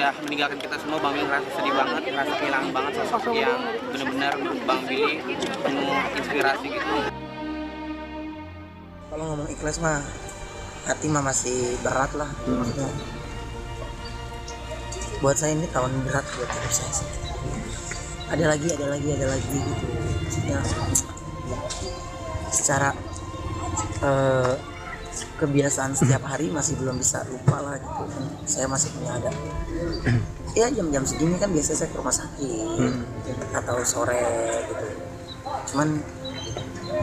udah meninggalkan kita semua. Bang Billy ngerasa sedih banget, ngerasa kehilangan banget sosok yang benar-benar menurut Bang Billy penuh inspirasi gitu. Kalau ngomong ikhlas mah hati mah masih berat lah maksudnya. Buat saya ini tahun berat buat hidup saya sih. Ada lagi gitu. Maksudnya secara kebiasaan setiap hari masih belum bisa lupa lah gitu. Saya masih punya ada. Ya jam-jam segini kan biasanya saya ke rumah sakit atau sore gitu. Cuman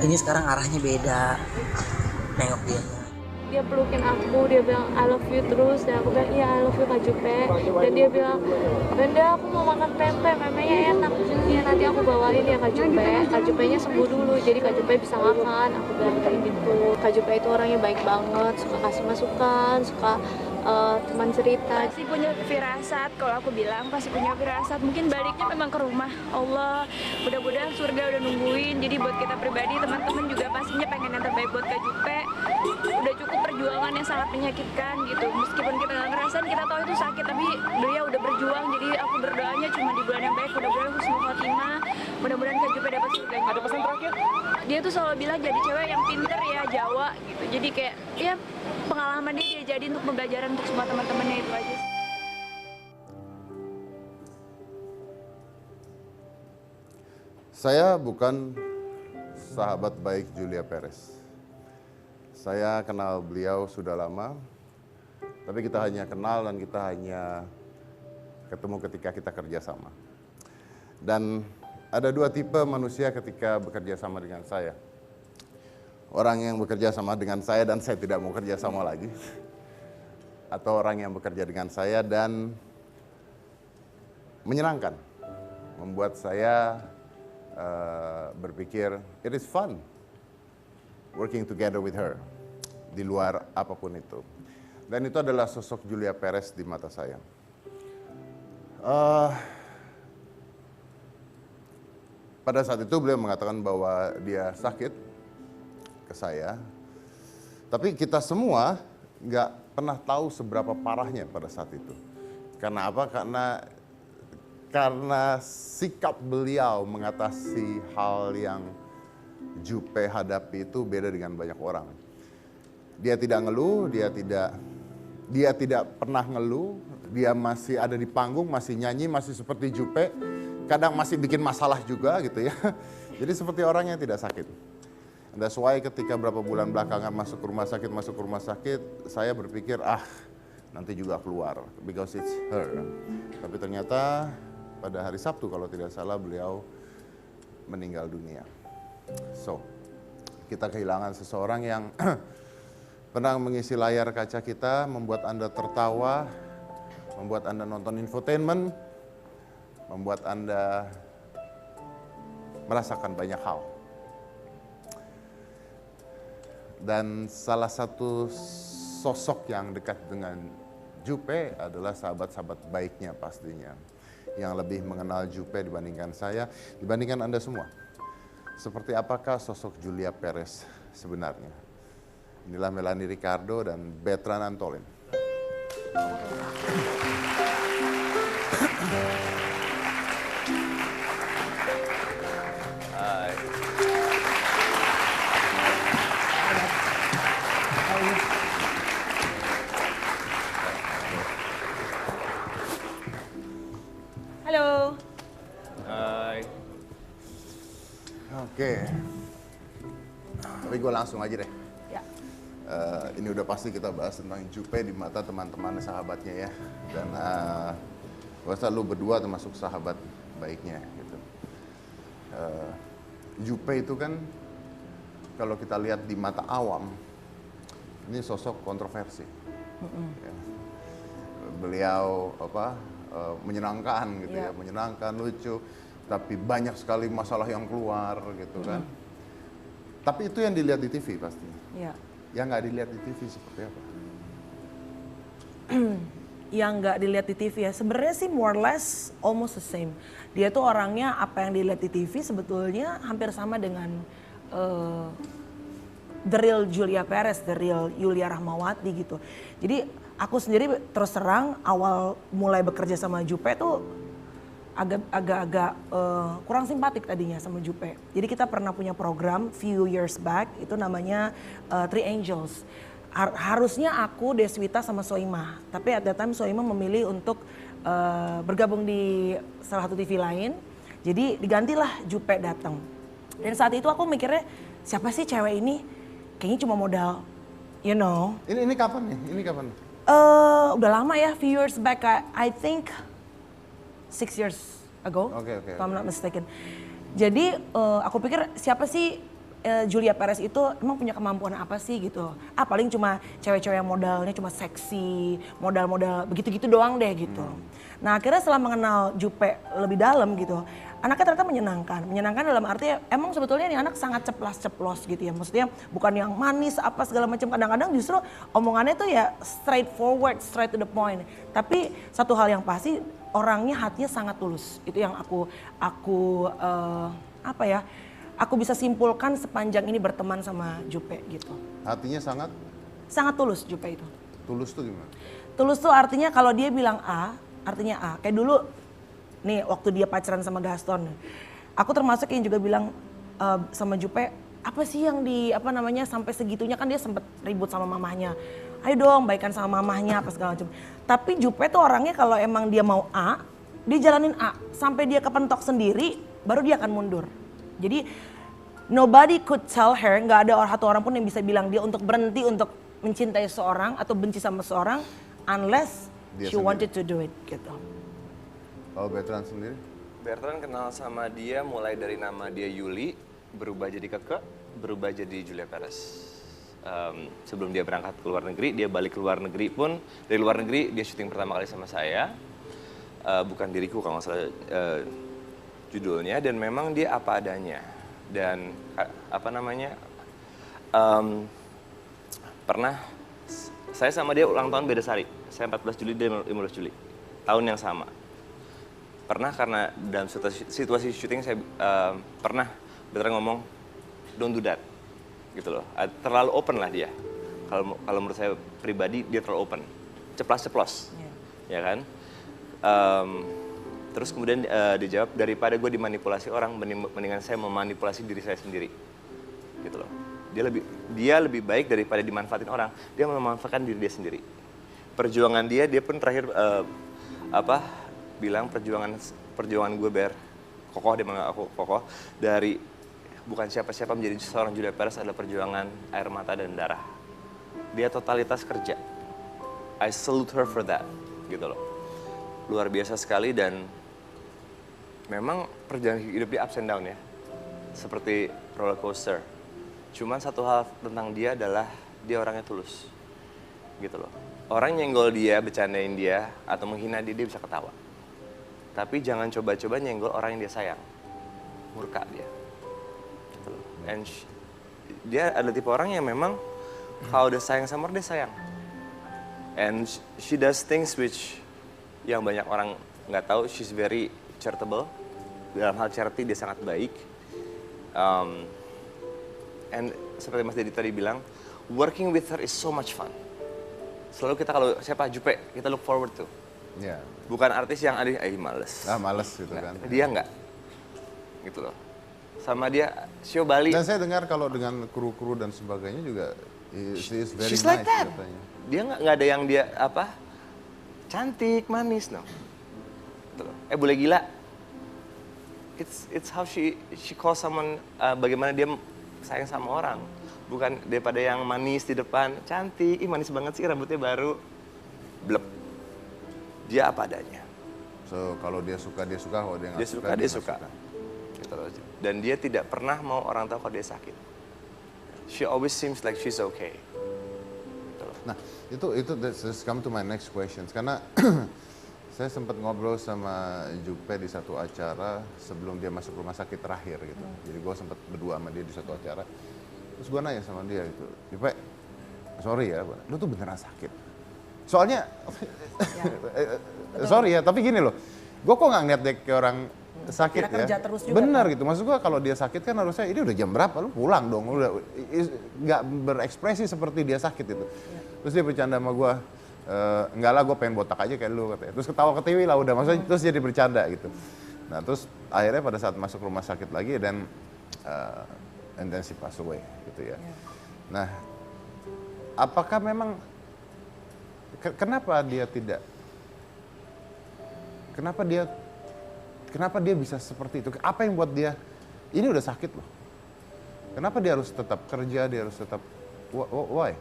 ini sekarang arahnya beda. Nengok dia pelukin aku, dia bilang I love you terus, dan aku bilang iya I love you Kak Jupe, dan dia bilang Benda aku mau makan pempek, pempeknya enak, ya nanti aku bawain ya Kak Jupenya sembuh dulu jadi Kak Jupe bisa makan, aku bilang kayak gitu. Kak Jupe itu orangnya baik banget, suka kasih masukan, suka teman cerita. Pasti punya firasat, kalau aku bilang pasti punya firasat. Mungkin baliknya memang ke rumah Allah. Mudah-mudahan surga udah nungguin. Jadi buat kita pribadi, teman-teman juga pastinya pengen yang terbaik buat Kak Jupe. Udah cukup perjuangan yang sangat menyakitkan gitu. Meskipun kita nggak ngerasain, kita tahu itu sakit, tapi beliau udah berjuang. Jadi aku berdoanya cuma di bulan yang baik. Mudah-mudahan husnul khotimah. Mudah-mudahan Kak Jupe dapat surga. Ada pesan terakhir? Dia tuh selalu bilang jadi cewek yang pinter ya, Jawa gitu. Jadi kayak ya pengalaman dia jadi untuk pembelajaran untuk semua teman-temannya, itu aja sih. Saya bukan sahabat baik Julia Perez. Saya kenal beliau sudah lama, tapi kita hanya kenal dan kita hanya ketemu ketika kita kerja sama. Dan ada dua tipe manusia ketika bekerja sama dengan saya. Orang yang bekerja sama dengan saya dan saya tidak mau kerja sama lagi. Atau orang yang bekerja dengan saya dan menyenangkan. Membuat saya berpikir, it is fun working together with her. Di luar apapun itu. Dan itu adalah sosok Julia Perez di mata saya. Pada saat itu beliau mengatakan bahwa dia sakit ke saya. Tapi kita semua nggak pernah tahu seberapa parahnya pada saat itu. Karena apa? Karena sikap beliau mengatasi hal yang Jupe hadapi itu beda dengan banyak orang. Dia tidak ngeluh, dia tidak pernah ngeluh, dia masih ada di panggung, masih nyanyi, masih seperti Jupe, kadang masih bikin masalah juga gitu ya. Jadi seperti orang yang tidak sakit. And that's why ketika berapa bulan belakangan masuk ke rumah sakit, saya berpikir nanti juga keluar, because it's her. Tapi ternyata pada hari Sabtu kalau tidak salah beliau meninggal dunia. So, kita kehilangan seseorang yang pernah mengisi layar kaca kita, membuat Anda tertawa, membuat Anda nonton infotainment, membuat Anda merasakan banyak hal. Dan salah satu sosok yang dekat dengan Jupe adalah sahabat-sahabat baiknya pastinya. Yang lebih mengenal Jupe dibandingkan saya, dibandingkan Anda semua. Seperti apakah sosok Julia Perez sebenarnya? Inilah Melanie Ricardo dan Bertrand Antolin. Hai. Halo. Hai. Oke. Tapi gue langsung aja deh. Ya. Ini udah pasti kita bahas tentang Jupe di mata teman-teman sahabatnya ya. Dan gue rasa lu berdua termasuk sahabat baiknya gitu. Jupe itu kan kalau kita lihat di mata awam, ini sosok kontroversi. Ya. Beliau menyenangkan gitu ya, menyenangkan, lucu, tapi banyak sekali masalah yang keluar gitu kan. Tapi itu yang dilihat di TV pastinya. Ya. Yang nggak dilihat di TV seperti apa? Yang nggak dilihat di TV ya, sebenarnya sih more or less almost the same. Dia tuh orangnya apa yang dilihat di TV sebetulnya hampir sama dengan the real Julia Perez, the real Yulia Rahmawati gitu. Jadi aku sendiri terus terang awal mulai bekerja sama Jupe tuh agak-agak kurang simpatik tadinya sama Jupe. Jadi kita pernah punya program few years back itu namanya Three Angels. Harusnya aku, Deswita sama Soimah. Tapi at that time Soimah memilih untuk bergabung di salah satu TV lain. Jadi digantilah Jupe datang. Dan saat itu aku mikirnya siapa sih cewek ini? Kayaknya cuma modal, you know. Ini kapan nih? Ini kapan? Udah lama ya, few years back. I think 6 years ago, Oke. if I'm not mistaken. Jadi aku pikir siapa sih Julia Perez itu emang punya kemampuan apa sih gitu. Paling cuma cewek-cewek yang modalnya cuma seksi, modal-modal begitu-gitu doang deh gitu. Nah akhirnya setelah mengenal Jupe lebih dalam gitu, anaknya ternyata menyenangkan. Menyenangkan dalam arti emang sebetulnya nih anak sangat ceplas-ceplos gitu ya. Maksudnya bukan yang manis apa segala macam. Kadang-kadang justru omongannya tuh ya straightforward, straight to the point. Tapi satu hal yang pasti orangnya hatinya sangat tulus. Itu yang aku aku bisa simpulkan sepanjang ini berteman sama Jupe gitu. Hatinya sangat? Sangat tulus Jupe itu. Tulus tuh gimana? Tulus tuh artinya kalau dia bilang A, artinya A. Kayak dulu nih waktu dia pacaran sama Gaston. Aku termasuk yang juga bilang sama Jupe, apa sih yang sampai segitunya kan dia sempet ribut sama mamahnya. Ayo dong baikan sama mamahnya apa segala macam. Tapi Jupe tuh orangnya kalau emang dia mau A, dia jalanin A. Sampai dia kepentok sendiri, baru dia akan mundur. Jadi nobody could tell her, nggak ada satu orang pun yang bisa bilang dia untuk berhenti untuk mencintai seorang atau benci sama seorang unless Dia she sendiri. wanted to do it gitu. Kalau Bertrand sendiri? Bertrand kenal sama dia mulai dari nama dia Yuli, berubah jadi Keke, berubah jadi Julia Perez. Sebelum dia berangkat ke luar negeri, dia balik ke luar negeri pun, dari luar negeri dia syuting pertama kali sama saya. Bukan Diriku kalau nggak salah judulnya, dan memang dia apa adanya. Dan pernah saya sama dia ulang tahun beda sehari. Saya 14 Juli, dia 15 Juli. Tahun yang sama. Pernah karena dalam situasi syuting saya pernah Bertrand ngomong don't do that. Gitu loh. Terlalu open lah dia. Kalau menurut saya pribadi dia terlalu open. Ceplas-ceplos. Ya kan? Terus kemudian dijawab, daripada gue dimanipulasi orang, mendingan saya memanipulasi diri saya sendiri. Gitu loh. Dia lebih baik daripada dimanfaatin orang. Dia memanfaatkan diri dia sendiri. Perjuangan dia pun terakhir bilang perjuangan gue kokoh, dia menganggap aku kokoh, dari bukan siapa-siapa menjadi seorang Julia Perez adalah perjuangan air mata dan darah. Dia totalitas kerja. I salute her for that, gitu loh. Luar biasa sekali, dan memang perjalanan hidup dia ups and down ya. Seperti roller coaster. Cuman satu hal tentang dia adalah dia orangnya tulus. Gitu loh. Orang nyenggol dia, bercandain dia, atau menghina dia bisa ketawa. Tapi jangan coba-coba nyenggol orang yang dia sayang. Murka dia. Gitu loh. And dia adalah tipe orang yang memang kalau udah sayang sama orang, dia sayang. And she does things which yang banyak orang nggak tahu. She's very charitable. Dalam hal charity dia sangat baik. And seperti Mas Dedi tadi bilang, working with her is so much fun. Selalu kita kalau siapa Jupe, kita look forward to. Iya. Bukan artis yang males. Males gitu kan. Dia enggak. Gitu loh. Sama dia, show Bali. Dan saya dengar kalau dengan kru-kru dan sebagainya juga, she is very She's nice like that. katanya. Dia nggak ada yang dia cantik, manis, no. Gitu loh. Boleh gila. It's how she calls someone, bagaimana dia sayang sama orang. Bukan daripada yang manis di depan, cantik, manis banget sih rambutnya baru. Blep. Dia apa adanya. So kalau dia suka, kalau dia nggak suka, Dia suka. Gitu loh. Dan dia tidak pernah mau orang tahu kalau dia sakit. She always seems like she's okay. Gitu loh. Nah, itu let's come to my next questions. Karena saya sempat ngobrol sama Jupe di satu acara sebelum dia masuk rumah sakit terakhir gitu. Jadi gue sempat berdua sama dia di satu acara. Terus gue nanya sama dia gitu, Jupe, sorry ya, lu tuh beneran sakit. Soalnya, sorry ya, tapi gini loh, gue kok nggak ngeliat dia kayak orang sakit Kira ya. kerja terus juga, Benar kan? gitu. Maksud gua kalau dia sakit kan harusnya ini udah jam berapa, lu pulang dong. Udah nggak berekspresi seperti dia sakit itu. Terus dia bercanda sama gua, enggak lah gue pengen botak aja kayak lu katanya. Terus ketawa ketiwi lah udah, maksudnya terus jadi bercanda gitu. Nah terus akhirnya pada saat masuk rumah sakit lagi dan intensi pass away gitu ya. Nah apakah memang kenapa dia tidak, kenapa dia bisa seperti itu? Apa yang buat dia, ini udah sakit loh. Kenapa dia harus tetap kerja, dia harus tetap, why?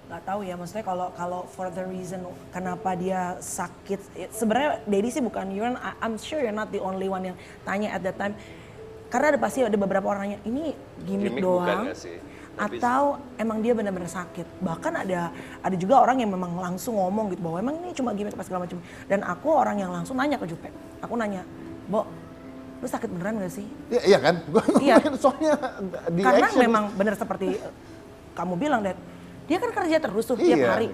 Nggak tahu ya, maksudnya kalau for the reason kenapa dia sakit, sebenarnya Dedi sih bukan, I'm sure you're not the only one yang tanya at that time. Karena pasti ada beberapa orang nanya, ini gimmick Gimmick bukan doang, nggak sih? Tapi- atau emang dia benar-benar sakit. Bahkan ada juga orang yang memang langsung ngomong gitu bahwa emang ini cuma gimmick apa segala macam. Dan aku orang yang langsung nanya ke Jupe, aku nanya, Bo, lu sakit beneran gak sih? Iya kan? Iya. Soalnya di Karena action memang benar seperti kamu bilang, Dad, dia kan kerja terus tuh tiap Iya. hari.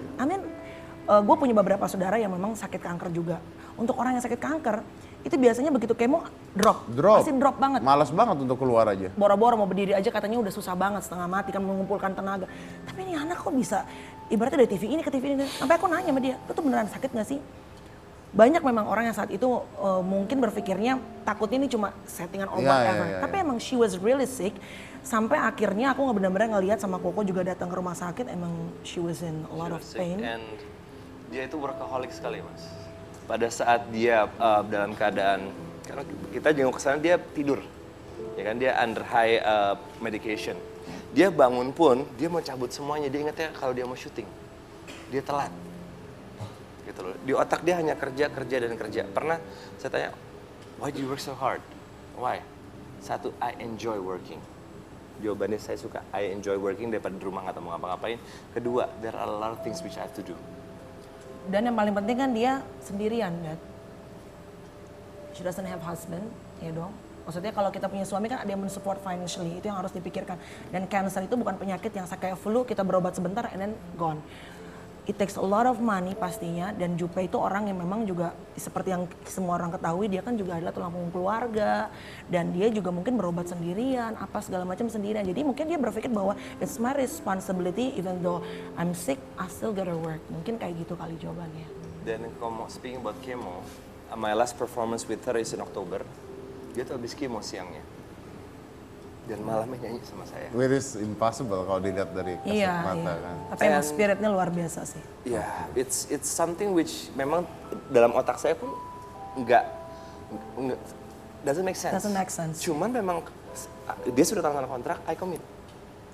Gue punya beberapa saudara yang memang sakit kanker juga. Untuk orang yang sakit kanker, itu biasanya begitu kemo drop. Pasti drop banget. Malas banget untuk keluar aja. Boro-boro mau berdiri aja katanya udah susah banget, setengah mati kan mengumpulkan tenaga. Tapi ini anak kok bisa, ibaratnya dari TV ini ke TV ini. Sampai aku nanya sama dia, lu tuh beneran sakit gak sih? Banyak memang orang yang saat itu mungkin berpikirnya takutnya ini cuma settingan or Iya, whatever. iya, iya, Tapi emang she was really sick. Sampai akhirnya aku benar-benar ngelihat sama Koko juga datang ke rumah sakit, emang she was in a lot of pain. And dia itu workaholic sekali, Mas. Pada saat dia dalam keadaan, karena kita jenguk ke sana dia tidur, ya kan, dia under high medication. Dia bangun pun dia mau cabut semuanya, dia ingatnya kalau dia mau syuting, dia telat, gitu loh. Di otak dia hanya kerja dan kerja. Pernah saya tanya, why do you work so hard? Why? Satu, I enjoy working. Jawabannya saya suka, I enjoy working daripada di rumah nggak tahu mau ngapa-ngapain. Kedua, there are a lot of things which I have to do. Dan yang paling penting kan dia sendirian, Dad. She doesn't have husband, ya dong. Maksudnya kalau kita punya suami kan ada yang mensupport financially, itu yang harus dipikirkan. Dan cancer itu bukan penyakit yang kayak flu, kita berobat sebentar and then gone. It takes a lot of money pastinya, dan Jupe itu orang yang memang juga seperti yang semua orang ketahui, dia kan juga adalah tulang punggung keluarga, dan dia juga mungkin berobat sendirian, apa segala macam sendirian. Jadi mungkin dia berpikir bahwa it's my responsibility, even though I'm sick, I still gotta work. Mungkin kayak gitu kali jawabannya. Dan kalau speaking about chemo, my last performance with her is in October. Dia tuh habis chemo siangnya. Dan malamnya nyanyi sama saya. Which is impossible kalau dilihat dari kasat Iya, mata iya. kan. Tapi emang spiritnya luar biasa sih. Ya, it's something which memang dalam otak saya pun nggak doesn't make sense. Doesn't make sense. Cuman memang dia sudah tanda kontrak, I commit.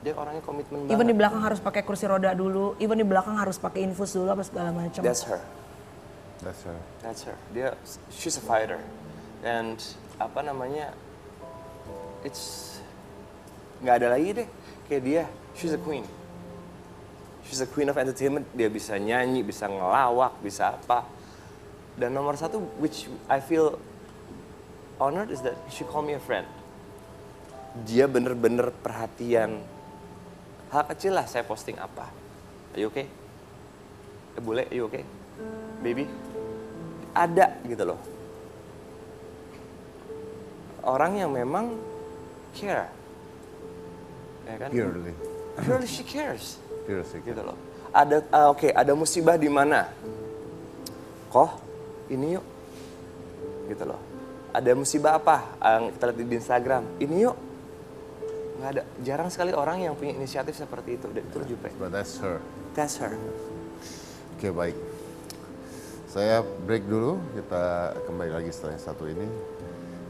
Dia orangnya komitmen banget. Even di belakang harus pakai kursi roda dulu, even di belakang harus pakai infus dulu apa segala macam. That's her. That's her. That's her. She's a fighter. And apa namanya? It's nggak ada lagi deh kayak dia. She's a queen. She's a queen of entertainment. Dia bisa nyanyi, bisa ngelawak, bisa apa. Dan nomor satu, which I feel honored, is that she call me a friend. Dia bener-bener perhatian. Hal kecil lah, saya posting apa. Are you okay? Bule, are you okay? Baby? Ada gitu loh. Orang yang memang care. Ya kan? Purely. Purely she cares. Purely. Gitu loh. Ada musibah di mana? Koh, ini yuk. Gitu loh. Ada musibah apa? Kita lihat di Instagram. Ini yuk. Nggak ada. Jarang sekali orang yang punya inisiatif seperti itu. Dan itu Jupe. But that's her. That's her. Oke, baik. Saya break dulu, kita kembali lagi setelah yang satu ini.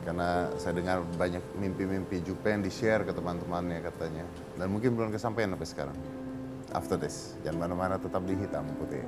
Karena saya dengar banyak mimpi-mimpi Jupe yang di-share ke teman-temannya katanya. Dan mungkin belum kesampaian sampai sekarang. After this, jangan mana-mana, tetap di Hitam Putih.